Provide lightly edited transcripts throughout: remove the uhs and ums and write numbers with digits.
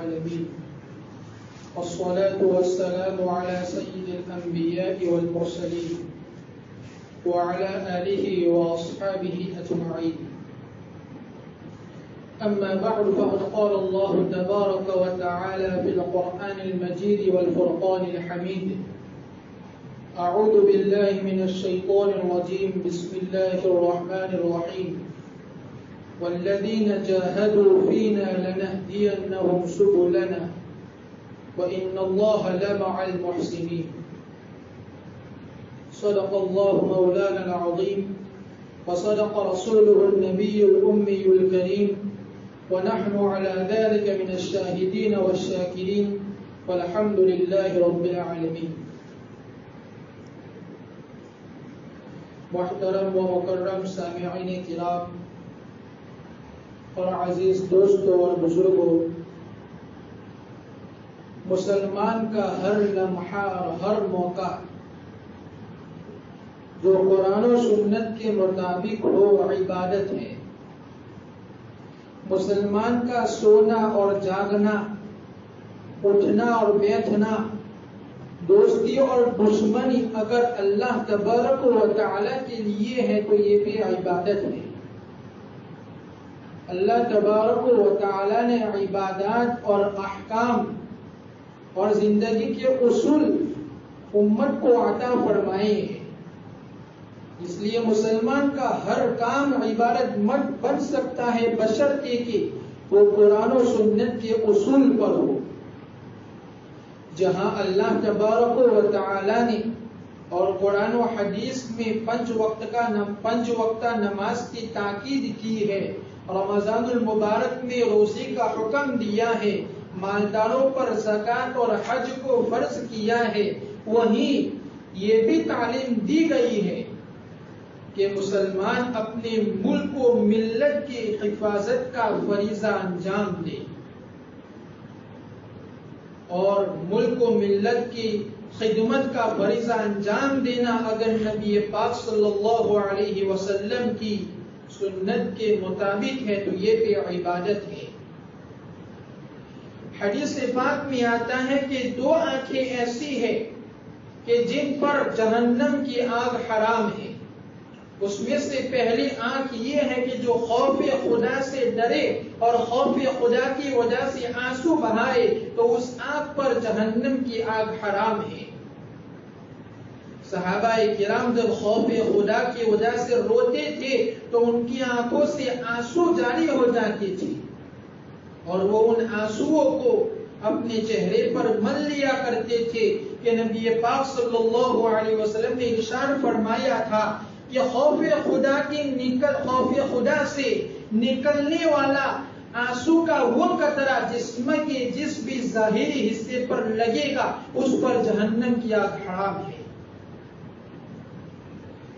العالمين والصلاة والسلام على سيد الأنبياء والمرسلين وعلى آله وأصحابه أجمعين. أما بعد فقد قال الله تبارك وتعالى في القرآن المجيد والفرقان الحميد: أعوذ بالله من الشيطان الرجيم. بسم الله الرحمن الرحيم. والذين جاهدوا فينا لنهدينهم سبلنا وإن الله لمع المحسنين. صدق الله مولانا العظيم وصدق رسوله النبي الأمي الكريم ونحن على ذلك من الشاهدين والشاكرين والحمد لله رب العالمين. محترم و مکرم سامعین کرام اور عزیز دوستوں اور بزرگوں، مسلمان کا ہر لمحہ اور ہر موقع جو قرآن و سنت کے مطابق ہو عبادت ہے. مسلمان کا سونا اور جاگنا، اٹھنا اور بیٹھنا، دوستی اور دشمنی اگر اللہ تبارک و تعالی کے لیے ہے تو یہ بھی عبادت ہے. اللہ تبارک و تعالی نے عبادات اور احکام اور زندگی کے اصول امت کو عطا فرمائے ہیں. اس لیے مسلمان کا ہر کام عبادت مند بن سکتا ہے بشرطے کہ وہ قرآن و سنت کے اصول پر ہو. جہاں اللہ تبارک و تعالی نے اور قرآن و حدیث میں پنج وقتہ نماز کی تاکید کی ہے، رمضان المبارک میں روزے کا حکم دیا ہے، مالداروں پر زکوٰۃ اور حج کو فرض کیا ہے، وہیں یہ بھی تعلیم دی گئی ہے کہ مسلمان اپنے ملک و ملت کی حفاظت کا فریضہ انجام دے، اور ملک و ملت کی خدمت کا فریضہ انجام دینا اگر نبی پاک صلی اللہ علیہ وسلم کی سنت کے مطابق ہے تو یہ بھی عبادت ہے. حدیث پاک میں آتا ہے کہ دو آنکھیں ایسی ہیں کہ جن پر جہنم کی آگ حرام ہے. اس میں سے پہلی آنکھ یہ ہے کہ جو خوف خدا سے ڈرے اور خوف خدا کی وجہ سے آنسو بہائے تو اس آنکھ پر جہنم کی آگ حرام ہے. صحابہ کرام جب خوف خدا کی وجہ سے روتے تھے تو ان کی آنکھوں سے آنسو جاری ہو جاتے تھے اور وہ ان آنسوؤں کو اپنے چہرے پر مل لیا کرتے تھے کہ نبی پاک صلی اللہ علیہ وسلم نے ارشاد فرمایا تھا کہ خوف خدا سے نکلنے والا آنسو کا وہ قطرہ جسم کے جس بھی ظاہری حصے پر لگے گا اس پر جہنم کی آگ حرام ہے.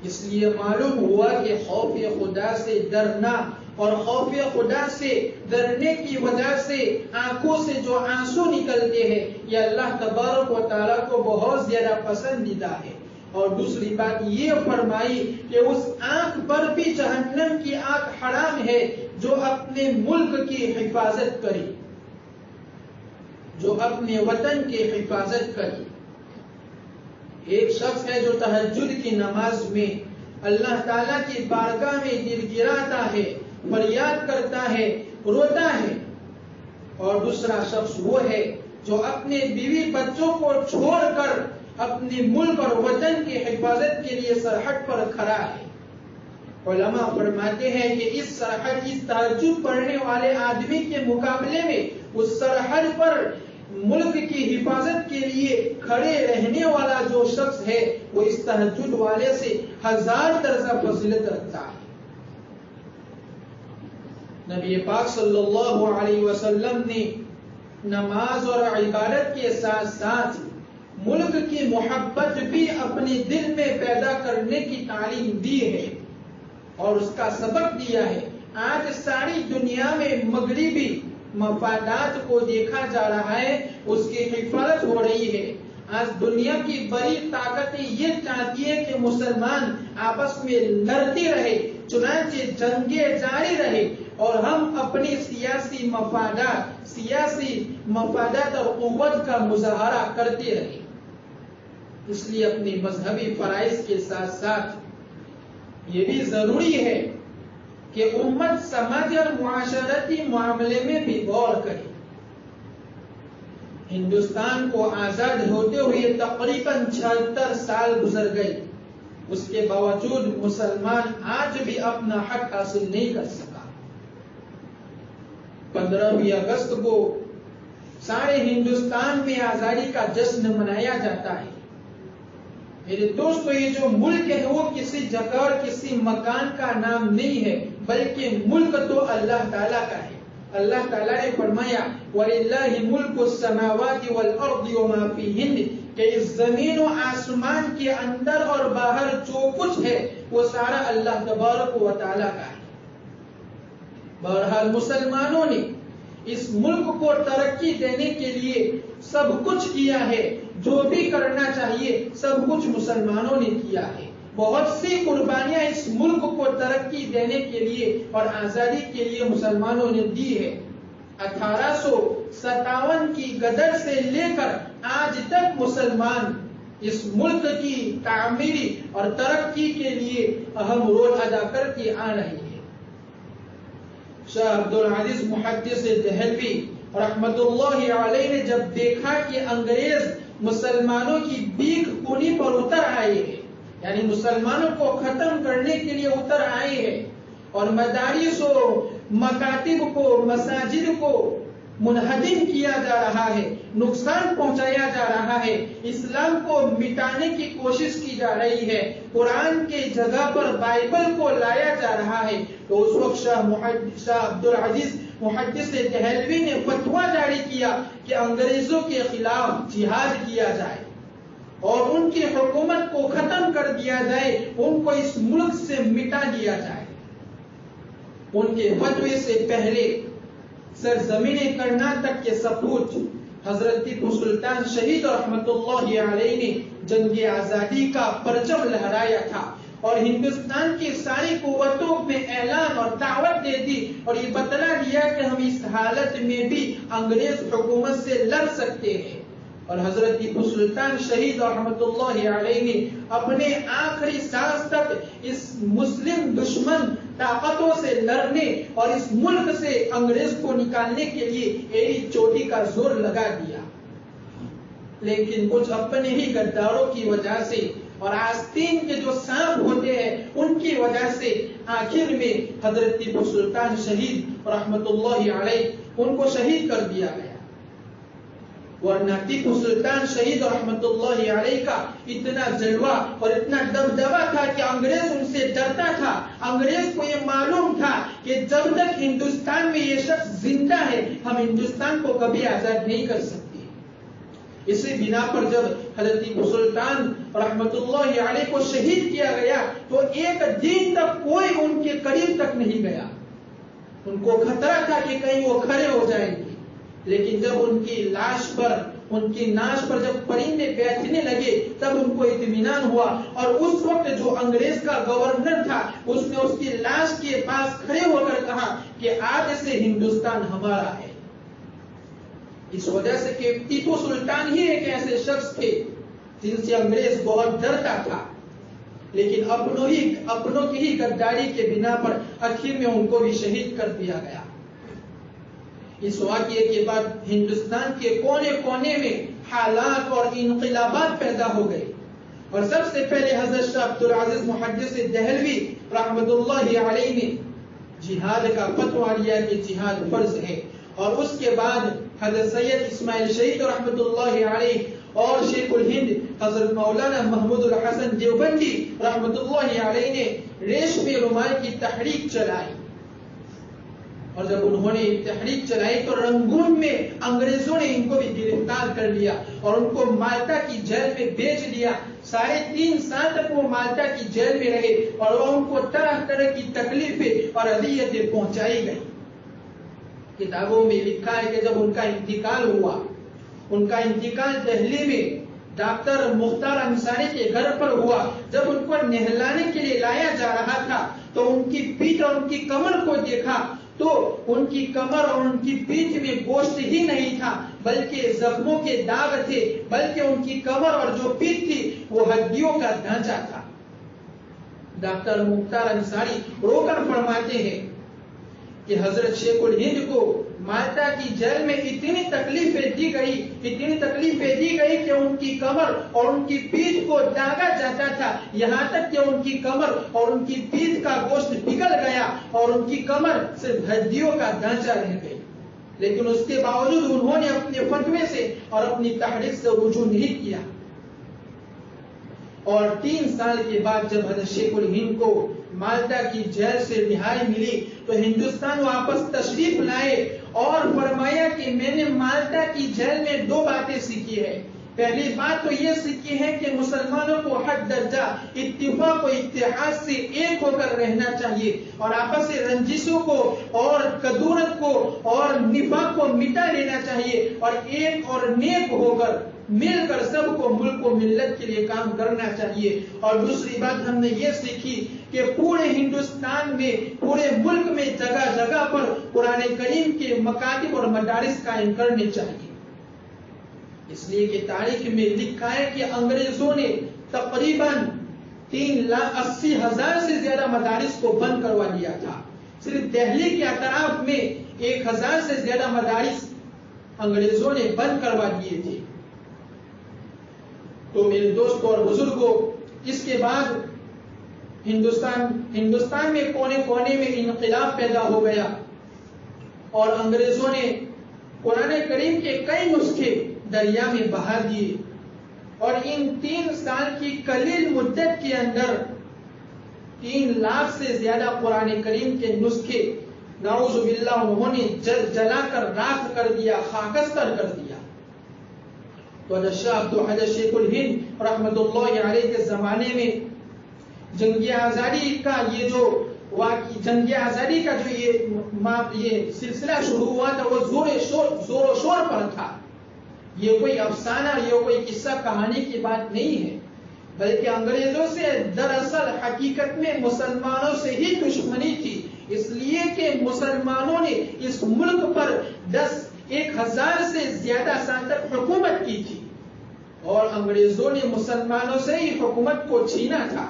اس لیے معلوم ہوا کہ خوف خدا سے ڈرنا اور خوف خدا سے ڈرنے کی وجہ سے آنکھوں سے جو آنسو نکلتے ہیں یہ اللہ تبارک و تعالیٰ کو بہت زیادہ پسندیدہ ہے. اور دوسری بات یہ فرمائی کہ اس آنکھ پر بھی جہنم کی آگ حرام ہے جو اپنے ملک کی حفاظت کرے، جو اپنے وطن کی حفاظت کرے. ایک شخص ہے جو تہجد کی نماز میں اللہ تعالیٰ کی بارگاہ میں گر گراتا ہے، فریاد کرتا ہے، روتا ہے. اور دوسرا شخص وہ ہے جو اپنے بیوی بچوں کو چھوڑ کر اپنے ملک اور وطن کی حفاظت کے لیے سرحد پر کھڑا ہے. علماء فرماتے ہیں کہ اس تہجد پڑھنے والے آدمی کے مقابلے میں اس سرحد پر ملک کی حفاظت کے لیے کھڑے رہنے والا جو شخص ہے وہ اس تہجد والے سے 1000 درجہ فضیلت رکھتا ہے. نبی پاک صلی اللہ علیہ وسلم نے نماز اور عبادت کے ساتھ ساتھ ملک کی محبت بھی اپنے دل میں پیدا کرنے کی تعلیم دی ہے اور اس کا سبق دیا ہے. آج ساری دنیا میں مغربی مفادات کو دیکھا جا رہا ہے، اس کی حفاظت ہو رہی ہے. آج دنیا کی بڑی طاقتیں یہ چاہتی ہے کہ مسلمان آپس میں لڑتے رہے، چنانچہ جنگیں جاری رہے اور ہم اپنی سیاسی مفادات، سیاسی مفادات اور قوت کا مظاہرہ کرتے رہے. اس لیے اپنی مذہبی فرائض کے ساتھ ساتھ یہ بھی ضروری ہے کہ امت سماجی اور معاشرتی معاملے میں بھی غور کرے. ہندوستان کو آزاد ہوتے ہوئے تقریباً 76 سال گزر گئے. اس کے باوجود مسلمان آج بھی اپنا حق حاصل نہیں کر سکا. 15 اگست کو سارے ہندوستان میں آزادی کا جشن منایا جاتا ہے. میرے دوستو، یہ جو ملک ہے وہ کسی جگہ اور کسی مکان کا نام نہیں ہے، بلکہ ملک تو اللہ تعالیٰ کا ہے. اللہ تعالیٰ نے فرمایا وَلِلَّهِ مُلْكُ السَّمَاوَاتِ وَالْأَرْضِ وَمَا فِيهِنَّ، کہ اس زمین و آسمان کے اندر اور باہر جو کچھ ہے وہ سارا اللہ تبارک و تعالیٰ کا ہے. بہرحال مسلمانوں نے اس ملک کو ترقی دینے کے لیے سب کچھ کیا ہے. جو بھی کرنا چاہیے سب کچھ مسلمانوں نے کیا ہے. بہت سی قربانیاں اس ملک کو ترقی دینے کے لیے اور آزادی کے لیے مسلمانوں نے دی ہے. 1857 کی غدر سے لے کر آج تک مسلمان اس ملک کی تعمیری اور ترقی کے لیے اہم رول ادا کرتے آ رہے ہیں. شاہ عبدالعزیز محدث دہلوی رحمت اللہ علیہ نے جب دیکھا کہ انگریز مسلمانوں کی بیک کونی پر اتر آئے ہیں، یعنی مسلمانوں کو ختم کرنے کے لیے اتر آئے ہیں اور مدارس و مکاتب کو، مساجد کو منہدم کیا جا رہا ہے، نقصان پہنچایا جا رہا ہے، اسلام کو مٹانے کی کوشش کی جا رہی ہے، قرآن کے جگہ پر بائبل کو لایا جا رہا ہے، تو اس وقت شاہ عبدالعزیز محدث دہلوی نے فتویٰ جاری کیا کہ انگریزوں کے خلاف جہاد کیا جائے اور ان کی حکومت کو ختم کر دیا جائے، ان کو اس ملک سے مٹا دیا جائے. ان کے فتوے سے پہلے سرزمین کرناٹک کے سپوت حضرت ٹیپو سلطان شہید رحمت اللہ علیہ نے جنگ آزادی کا پرچم لہرایا تھا اور ہندوستان کی ساری قوتوں میں اعلان اور دعوت دے دی اور یہ بتلا دیا کہ ہم اس حالت میں بھی انگریز حکومت سے لڑ سکتے ہیں. اور حضرت ٹیپو سلطان شہید رحمت اللہ علیہ نے اپنے آخری سانس تک اس مسلم دشمن طاقتوں سے لڑنے اور اس ملک سے انگریز کو نکالنے کے لیے ایڑی چوٹی کا زور لگا دیا. لیکن کچھ اپنے ہی غداروں کی وجہ سے اور آستین کے جو سانپ ہوتے ہیں ان کی وجہ سے آخر میں حضرت ٹیپو سلطان شہید رحمت اللہ علیہ ان کو شہید کر دیا گیا. ورنہ ٹیپو سلطان شہید رحمت اللہ علیہ کا اتنا جلوہ اور اتنا دبدبہ تھا کہ انگریز ان سے ڈرتا تھا. انگریز کو یہ معلوم تھا کہ جب تک ہندوستان میں یہ شخص زندہ ہے ہم ہندوستان کو کبھی آزاد نہیں کر سکتے. اسی بنا پر جب حضرت ٹیپو سلطان رحمت اللہ علیہ کو شہید کیا گیا تو ایک دن تک کوئی ان کے قریب تک نہیں گیا. ان کو خطرہ تھا کہ کہیں وہ کھڑے ہو جائیں گے. لیکن جب ان کی لاش پر، ان کی ناش پر جب پرندے بیٹھنے لگے تب ان کو اطمینان ہوا اور اس وقت جو انگریز کا گورنر تھا اس نے اس کی لاش کے پاس کھڑے ہو کر کہا کہ آج سے ہندوستان ہمارا ہے. اس وجہ سے کہ ٹیپو سلطان ہی ایک ایسے شخص تھے جن سے انگریز بہت ڈرتا تھا، لیکن اپنوں کی ہی غداری کے بنا پر آخر میں ان کو بھی شہید کر دیا گیا. اس واقعے کے بعد ہندوستان کے کونے کونے میں حالات اور انقلابات پیدا ہو گئے اور سب سے پہلے حضرت شاہ عبدالعزیز محدث دہلوی رحمت اللہ علیہ نے جہاد کا فتویٰ لیا کہ جہاد فرض ہے اور اس کے بعد حضرت سید اسماعیل شہید رحمت اللہ علیہ اور شیخ الہند حضرت مولانا محمود الحسن دیوبندی رحمت اللہ علیہ نے ریشمی رومال کی تحریک چلائی. اور جب انہوں نے تحریک چلائی تو رنگون میں انگریزوں نے ان کو بھی گرفتار کر لیا اور ان کو مالٹا کی جیل میں بھیج دیا. 3.5 سال تک وہ مالٹا کی جیل میں رہے اور ان کو طرح طرح کی تکلیفیں اور اذیتیں پہنچائی گئی. کتابوں میں لکھا ہے کہ جب ان کا انتقال ہوا، ان کا انتقال دہلی میں ڈاکٹر مختار انصاری کے گھر پر ہوا، جب ان کو نہلانے کے لیے لایا جا رہا تھا تو ان کی پیٹھ اور ان کی کمر کو دیکھا تو ان کی کمر اور ان کی پیٹھ میں گوشت ہی نہیں تھا بلکہ زخموں کے داغ تھے، بلکہ ان کی کمر اور جو پیٹھ تھی وہ ہڈیوں کا ڈھانچہ تھا۔ ڈاکٹر مختار انصاری رو کر فرماتے ہیں کہ حضرت شیخ الہند کو مالٹا کی جیل میں اتنی تکلیفیں دی گئی کہ ان کی کمر اور ان کی پیٹھ کو داغا جاتا تھا، یہاں تک کہ ان کی کمر اور ان کی پیٹھ کا گوشت پگھل گیا اور ان کی کمر صرف ہڈیوں کا ڈھانچہ رہ گئی، لیکن اس کے باوجود انہوں نے اپنے فتوے سے اور اپنی تحریک سے رجوع نہیں کیا۔ اور 3 سال کے بعد جب حضرت شیخ الہند کو مالٹا کی جیل سے رہائی ملی تو ہندوستان واپس تشریف لائے اور فرمایا کہ میں نے مالٹا کی جیل میں 2 باتیں سیکھی ہے۔ پہلی بات تو یہ سیکھی ہے کہ مسلمانوں کو حد درجہ اتفاق و اتحاد سے ایک ہو کر رہنا چاہیے اور آپس سے رنجشوں کو اور کدورت کو اور نفاق کو مٹا لینا چاہیے اور ایک اور نیک ہو کر مل کر سب کو ملک و ملت کے لیے کام کرنا چاہیے۔ اور دوسری بات ہم نے یہ سیکھی کہ پورے ہندوستان میں، پورے ملک میں جگہ جگہ پر قرآن کریم کے مکاتب اور مدارس قائم کرنے چاہیے، اس لیے کہ تاریخ میں لکھا ہے کہ انگریزوں نے تقریباً 3,80,000 سے زیادہ مدارس کو بند کروا دیا تھا۔ صرف دہلی کے اطراف میں 1,000 سے زیادہ مدارس انگریزوں نے بند کروا دیے تھے۔ تو میرے دوستوں اور بزرگوں، اس کے بعد ہندوستان میں کونے کونے میں انقلاب پیدا ہو گیا اور انگریزوں نے قرآن کریم کے کئی نسخے دریا میں بہا دیے اور ان 3 سال کی قلیل مدت کے اندر 3 لاکھ سے زیادہ قرآن کریم کے نسخے نعوذ باللہ انہوں نے جلا کر راکھ کر دیا، خاکستر کر دیا۔ تو حضرت شیخ الہند رحمت اللہ علیہ کے زمانے میں جنگ آزادی کا یہ سلسلہ شروع ہوا تھا، وہ زور و شور پر تھا۔ یہ کوئی افسانہ، یہ کوئی قصہ کہانی کی بات نہیں ہے، بلکہ انگریزوں سے دراصل حقیقت میں مسلمانوں سے ہی دشمنی تھی، اس لیے کہ مسلمانوں نے اس ملک پر 1,000 سے زیادہ سال تک حکومت کی تھی اور انگریزوں نے مسلمانوں سے ہی حکومت کو چھینا تھا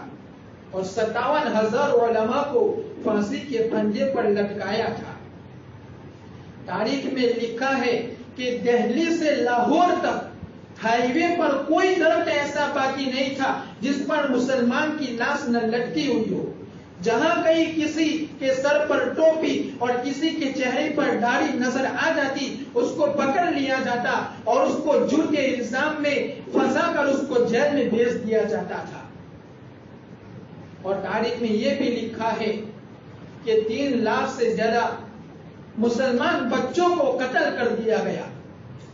اور 57,000 علماء کو پھانسی کے پھندے پر لٹکایا تھا۔ تاریخ میں لکھا ہے کہ دہلی سے لاہور تک ہائی وے پر کوئی درخت ایسا باقی نہیں تھا جس پر مسلمان کی لاش نہ لٹکی ہوئی ہو۔ جہاں کہیں کسی کے سر پر ٹوپی اور کسی کے چہرے پر داڑھی نظر آ جاتی، اس کو پکڑ لیا جاتا اور اس کو جرم کے الزام میں پھنسا کر اس کو جیل میں بھیج دیا جاتا تھا۔ اور تاریخ میں یہ بھی لکھا ہے کہ 3 لاکھ سے زیادہ مسلمان بچوں کو قتل کر دیا گیا۔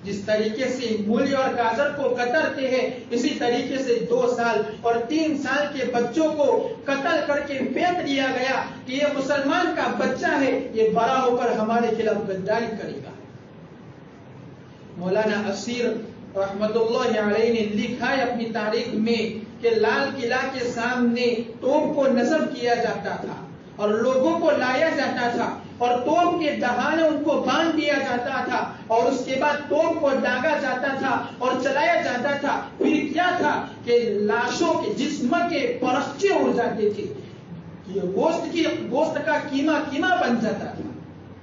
جس طریقے سے مولی اور گاجر کو قتلتے ہیں، اسی طریقے سے 2 سال اور 3 سال کے بچوں کو قتل کر کے پھینک دیا گیا کہ یہ مسلمان کا بچہ ہے، یہ بڑا ہو کر ہمارے خلاف غداری کرے گا۔ مولانا اسیر رحمت اللہ علیہ نے لکھا ہے اپنی تاریخ میں کہ لال قلعہ کے سامنے توپ کو نصب کیا جاتا تھا اور لوگوں کو لایا جاتا تھا اور توپ کے دہانے ان کو باندھ دیا جاتا تھا اور اس کے بعد توپ کو داغا جاتا تھا اور چلایا جاتا تھا۔ پھر کیا تھا کہ لاشوں کے جسم کے پرخچے اڑ جاتے تھے، یہ گوشت کا کیما بن جاتا تھا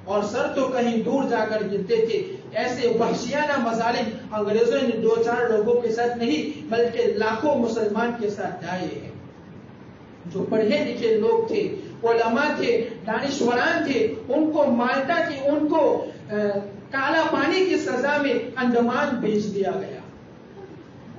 اور سر تو کہیں دور جا کر گرتے تھے۔ ایسے وحشیانہ مظالم انگریزوں نے 2-4 لوگوں کے ساتھ نہیں بلکہ لاکھوں مسلمان کے ساتھ ڈھائے ہیں۔ جو پڑھے لکھے لوگ تھے، علماء تھے، دانشوران تھے، ان کو مالٹا کی ان کو کالا پانی کی سزا میں انڈمان بھیج دیا گیا۔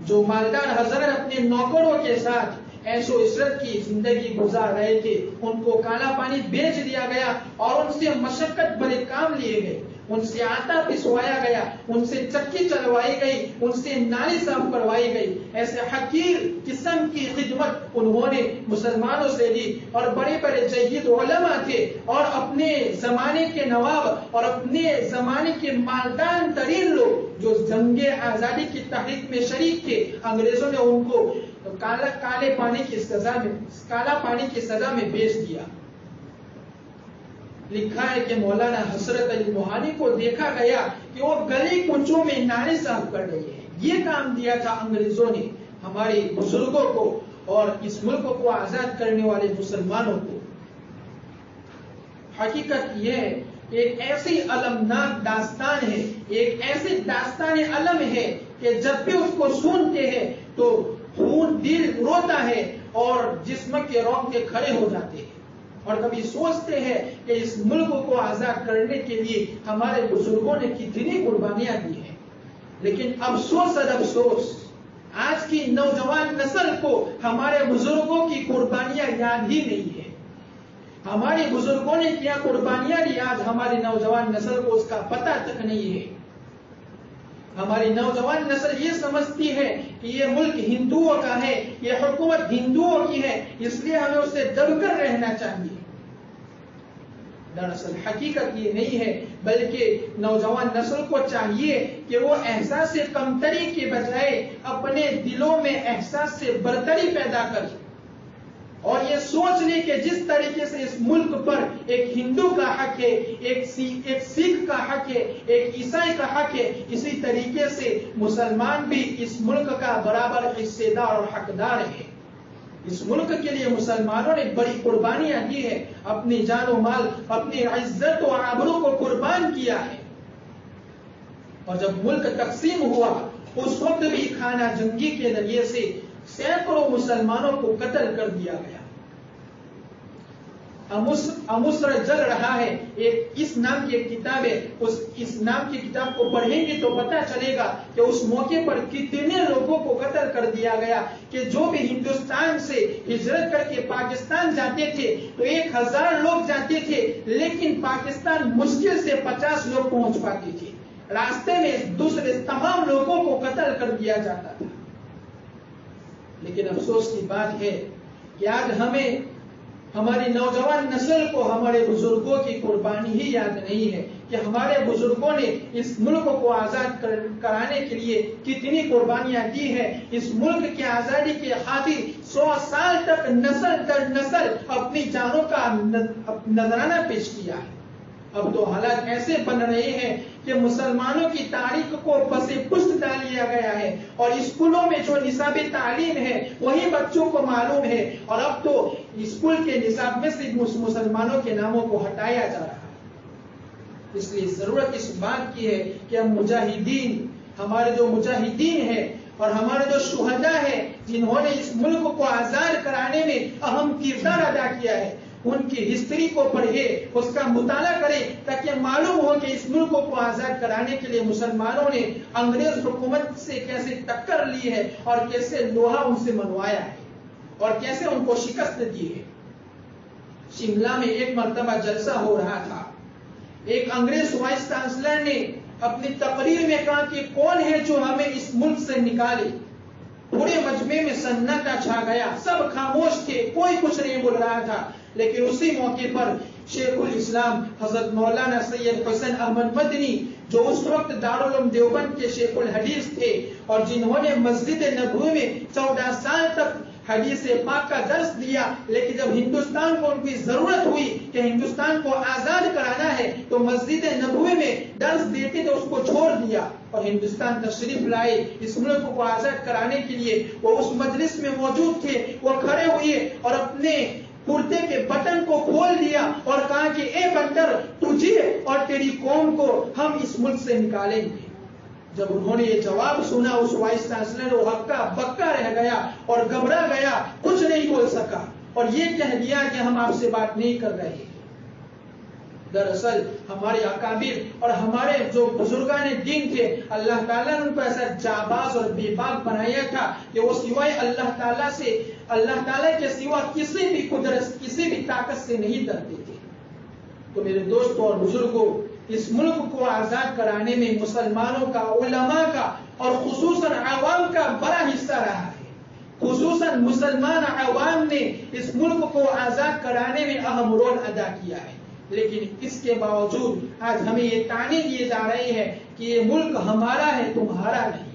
جو مالدار حضرت اپنے نوکروں کے ساتھ عیش و عشرت کی زندگی گزار رہے تھے، ان کو کالا پانی بیچ دیا گیا اور ان سے مشقت بھرے کام لیے گئے، ان سے آٹا پسوایا گیا، ان سے چکی چلوائی گئی، ان سے نالی صاف کروائی گئی۔ ایسے حقیر قسم کی خدمت انہوں نے مسلمانوں سے لی اور بڑے بڑے جید علماء تھے اور اپنے زمانے کے نواب اور اپنے زمانے کے مالدار ترین لوگ جو جنگ آزادی کی تحریک میں شریک تھے، انگریزوں نے ان کو کالا پانی کی سزا میں بیچ دیا۔ لکھا ہے کہ مولانا حسرت علی موہانی کو دیکھا گیا کہ وہ گلی کوچوں میں نعرے صاحب کر رہے ہیں. یہ کام دیا تھا انگریزوں نے ہمارے بزرگوں کو اور اس ملک کو آزاد کرنے والے مسلمانوں کو. حقیقت یہ ہے ایک ایسی المناک داستان ہے, ایک ایسی داستان علم ہے کہ جب بھی اس کو سنتے ہیں تو خون دل روتا ہے اور جسم کے رونگٹے کھڑے ہو جاتے ہیں, اور کبھی سوچتے ہیں کہ اس ملک کو آزاد کرنے کے لیے ہمارے بزرگوں نے کتنی قربانیاں دی ہیں. لیکن افسوس اور افسوس آج کی نوجوان نسل کو ہمارے بزرگوں کی قربانیاں یاد ہی نہیں ہے. ہمارے بزرگوں نے کیا قربانیاں دی, آج ہماری نوجوان نسل کو اس کا پتہ تک نہیں ہے. ہماری نوجوان نسل یہ سمجھتی ہے کہ یہ ملک ہندوؤں کا ہے, یہ حکومت ہندوؤں کی ہے, اس لیے ہمیں اسے دب کر رہنا چاہیے. دراصل حقیقت یہ نہیں ہے, بلکہ نوجوان نسل کو چاہیے کہ وہ احساس کمتری کے بجائے اپنے دلوں میں احساس سے برتری پیدا کرے اور یہ سوچ لے کہ جس طریقے سے اس ملک پر ایک ہندو کا حق ہے, ایک سکھ کا حق ہے, ایک عیسائی کا حق ہے, اسی طریقے سے مسلمان بھی اس ملک کا برابر حصے دار اور حقدار ہے. اس ملک کے لیے مسلمانوں نے بڑی قربانیاں دی ہے, اپنی جان و مال, اپنی عزت و آبرو کو قربان کیا ہے. اور جب ملک تقسیم ہوا اس وقت بھی خانہ جنگی کے ذریعے سے سینکڑوں مسلمانوں کو قتل کر دیا گیا. امسر جل رہا ہے, اس نام کی ایک کتاب ہے, اس نام کی کتاب کو پڑھیں گے تو پتہ چلے گا کہ اس موقع پر کتنے لوگوں کو قتل کر دیا گیا کہ جو بھی ہندوستان سے ہجرت کر کے پاکستان جاتے تھے تو 1000 لوگ جاتے تھے, لیکن پاکستان مشکل سے 50 لوگ پہنچ پاتے تھے. راستے میں دوسرے تمام لوگوں کو قتل کر دیا جاتا تھا. لیکن افسوس کی بات ہے کہ آج ہمیں ہماری نوجوان نسل کو ہمارے بزرگوں کی قربانی ہی یاد نہیں ہے کہ ہمارے بزرگوں نے اس ملک کو آزاد کرانے کے لیے کتنی قربانیاں دی ہیں. اس ملک کی آزادی کے خاطر 100 سال تک نسل در نسل اپنی جانوں کا نذرانہ پیش کیا ہے. اب تو حالات ایسے بن رہے ہیں کہ مسلمانوں کی تاریخ کو پس پشت ڈال دیا گیا ہے اور اسکولوں میں جو نصاب تعلیم ہے وہی بچوں کو معلوم ہے, اور اب تو اسکول کے نصاب میں سے مسلمانوں کے ناموں کو ہٹایا جا رہا ہے. اس لیے ضرورت اس بات کی ہے کہ ہم مجاہدین, ہمارے جو مجاہدین ہیں اور ہمارے جو شہداء ہیں جنہوں نے اس ملک کو آزاد کرانے میں اہم کردار ادا کیا ہے, ان کی ہسٹری کو پڑھے, اس کا مطالعہ کرے تاکہ معلوم ہو کہ اس ملک کو آزاد کرانے کے لیے مسلمانوں نے انگریز حکومت سے کیسے ٹکر لی ہے اور کیسے لوہا ان سے منوایا ہے اور کیسے ان کو شکست دی ہے. شملہ میں ایک مرتبہ جلسہ ہو رہا تھا. ایک انگریز وائس چانسلر نے اپنی تقریر میں کہا کہ کون ہے جو ہمیں اس ملک سے نکالے. پورے مجمع میں سناٹا چھا گیا, سب خاموش تھے, کوئی کچھ نہیں بول رہا تھا. لیکن اسی موقع پر شیخ الاسلام حضرت مولانا سید حسین احمد مدنی جو اس وقت دارالعلوم دیوبند کے شیخ الحدیث تھے اور جنہوں نے مسجد نبوی میں 14 سال تک حدیث پاک کا درس دیا, لیکن جب ہندوستان کو ان کی ضرورت ہوئی کہ ہندوستان کو آزاد کرانا ہے تو مسجد نبوی میں درس دیتے تو اس کو چھوڑ دیا اور ہندوستان تشریف لائے. اس ملک کو آزاد کرانے کے لیے وہ اس مجلس میں موجود تھے. وہ کھڑے ہوئے اور اپنے کرتے کے بٹن کو کھول دیا اور کہا کہ اے بندر, تجھے اور تیری قوم کو ہم اس ملک سے نکالیں گے. جب انہوں نے یہ جواب سنا اس وائس چانسلر وہ ہکا بکا رہ گیا اور گھبرا گیا, کچھ نہیں بول سکا اور یہ کہہ دیا کہ ہم آپ سے بات نہیں کر رہے. دراصل ہمارے اکابر اور ہمارے جو بزرگان دین تھے اللہ تعالیٰ نے ان کو ایسا جاباز اور بے باک بنایا تھا کہ وہ سوائے اللہ تعالیٰ کے سوا کسی بھی قدرت, کسی بھی طاقت سے نہیں ڈرتے تھے. تو میرے دوستوں اور بزرگوں, اس ملک کو آزاد کرانے میں مسلمانوں کا, علماء کا اور خصوصاً عوام کا بڑا حصہ رہا ہے. خصوصاً مسلمان عوام نے اس ملک کو آزاد کرانے میں اہم رول ادا کیا ہے. لیکن اس کے باوجود آج ہمیں یہ طعنے دیے جا رہے ہیں کہ یہ ملک ہمارا ہے, تمہارا نہیں,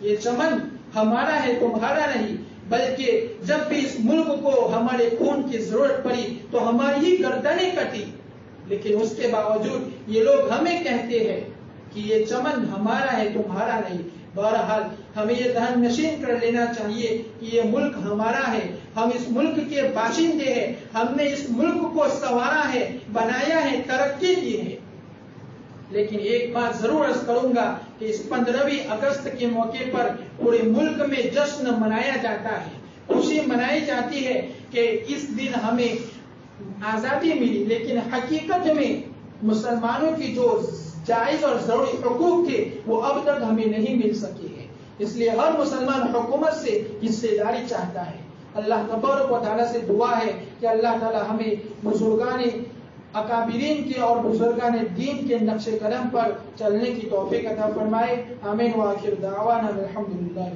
یہ چمن ہمارا ہے, تمہارا نہیں, بلکہ جب بھی اس ملک کو ہمارے خون کی ضرورت پڑی تو ہماری ہی گردنیں کٹی. لیکن اس کے باوجود یہ لوگ ہمیں کہتے ہیں کہ یہ چمن ہمارا ہے تمہارا نہیں. بہرحال ہمیں یہ ذہن نشین کر لینا چاہیے کہ یہ ملک ہمارا ہے, ہم اس ملک کے باشندے ہیں, ہم نے اس ملک کو سنوارا ہے, بنایا ہے, ترقی کی ہے. لیکن ایک بات ضرور عرض کروں گا کہ اس 15 اگست کے موقع پر پورے ملک میں جشن منایا جاتا ہے, خوشی منائی جاتی ہے کہ اس دن ہمیں آزادی ملی, لیکن حقیقت میں مسلمانوں کی جو جائز اور ضروری حقوق تھے وہ اب تک ہمیں نہیں مل سکے ہیں. اس لیے ہر مسلمان حکومت سے حصے داری چاہتا ہے. اللہ تبارک و تعالیٰ سے دعا ہے کہ اللہ تعالیٰ ہمیں بزرگان اکابرین کے اور بزرگان دین کے نقش قدم پر چلنے کی توفیق عطا فرمائے. آمین. وآخر دعوانا الحمدللہ.